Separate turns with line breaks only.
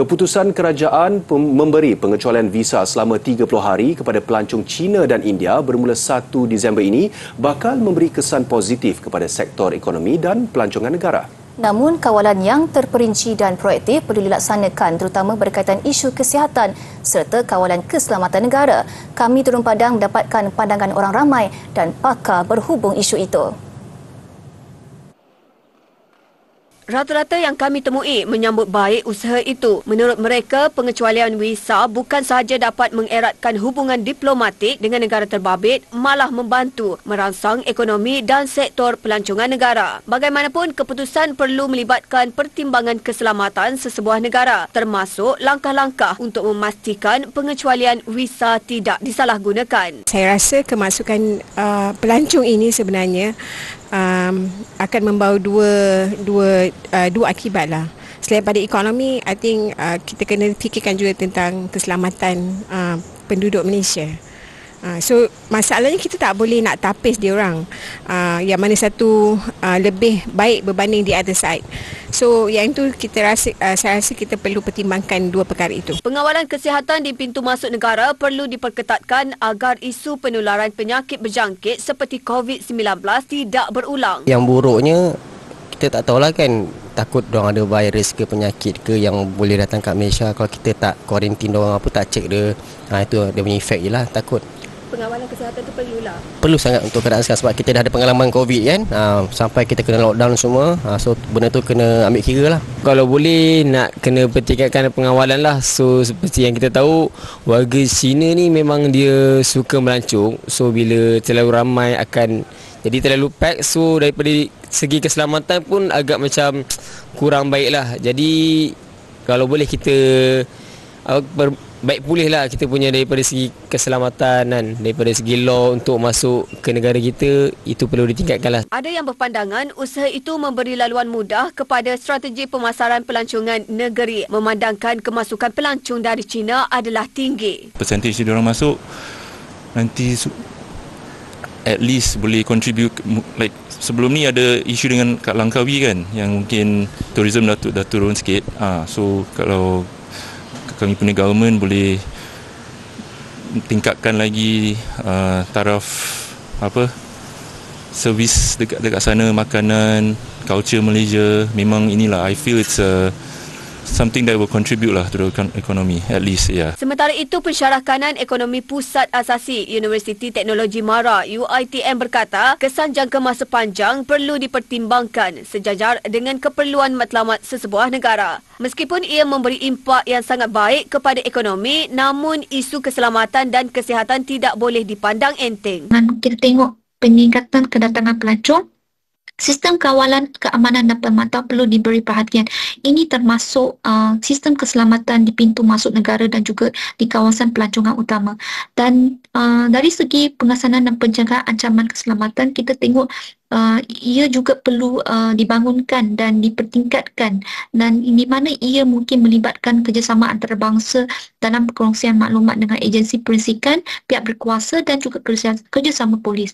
Keputusan kerajaan memberi pengecualian visa selama 30 hari kepada pelancong China dan India bermula 1 Disember ini bakal memberi kesan positif kepada sektor ekonomi dan pelancongan negara.
Namun, kawalan yang terperinci dan proaktif perlu dilaksanakan terutama berkaitan isu kesihatan serta kawalan keselamatan negara. Kami turun padang mendapatkan pandangan orang ramai dan pakar berhubung isu itu.
Rata-rata yang kami temui menyambut baik usaha itu. Menurut mereka, pengecualian visa bukan sahaja dapat mengeratkan hubungan diplomatik dengan negara terbabit, malah membantu merangsang ekonomi dan sektor pelancongan negara. Bagaimanapun, keputusan perlu melibatkan pertimbangan keselamatan sesebuah negara, termasuk langkah-langkah untuk memastikan pengecualian visa tidak disalahgunakan.
Saya rasa kemasukan pelancong ini sebenarnya akan membawa dua akibat lah. Selain pada ekonomi, I think kita kena fikirkan juga tentang keselamatan penduduk Malaysia. So masalahnya kita tak boleh nak tapis dia orang. Yang mana satu lebih baik berbanding the other side. So yang itu saya rasa kita perlu pertimbangkan dua perkara itu.
Pengawalan kesihatan di pintu masuk negara perlu diperketatkan agar isu penularan penyakit berjangkit seperti COVID-19 tidak berulang.
Yang buruknya kita tak tahulah kan, takut diorang ada virus ke penyakit ke yang boleh datang kat Malaysia. Kalau kita tak kuarantin diorang apa, tak cek dia, itu dia punya efek je lah, takut.
Pengawalan kesihatan itu perlulah.
Perlu sangat untuk keadaan sekarang sebab kita dah ada pengalaman COVID kan, sampai kita kena lockdown semua, so benda tu kena ambil kira lah.
Kalau boleh nak kena pertingkatkan pengawalan lah. So seperti yang kita tahu, warga Cina ni memang dia suka melancong. So bila terlalu ramai akan jadi terlalu pack, so daripada segi keselamatan pun agak macam kurang baik lah. Jadi kalau boleh kita baik pulih lah kita punya daripada segi keselamatan kan, daripada segi law untuk masuk ke negara kita, itu perlu ditingkatkan lah.
Ada yang berpandangan usaha itu memberi laluan mudah kepada strategi pemasaran pelancongan negeri, memandangkan kemasukan pelancong dari China adalah tinggi.
Percentage dia orang masuk nanti at least boleh contribute, like sebelum ni ada isu dengan kat Langkawi kan, yang mungkin tourism dah turun sikit. So kalau kami punya government boleh tingkatkan lagi taraf servis dekat sana, makanan, culture Malaysia. Memang inilah, I feel it's something that will contribute lah to the economy, at least, yeah.
Sementara itu, Pensyarah Kanan Ekonomi Pusat Asasi Universiti Teknologi MARA UiTM berkata, kesan jangka masa panjang perlu dipertimbangkan sejajar dengan keperluan matlamat sesebuah negara. Meskipun ia memberi impak yang sangat baik kepada ekonomi, namun isu keselamatan dan kesihatan tidak boleh dipandang enteng.
Kita tengok peningkatan kedatangan pelancong, sistem kawalan keamanan dan pemantauan perlu diberi perhatian. Ini termasuk sistem keselamatan di pintu masuk negara dan juga di kawasan pelancongan utama. Dan dari segi pengasanan dan penjagaan ancaman keselamatan, kita tengok ia juga perlu dibangunkan dan dipertingkatkan, dan di mana ia mungkin melibatkan kerjasama antarabangsa dalam perkongsian maklumat dengan agensi perisikan, pihak berkuasa dan juga kerjasama polis.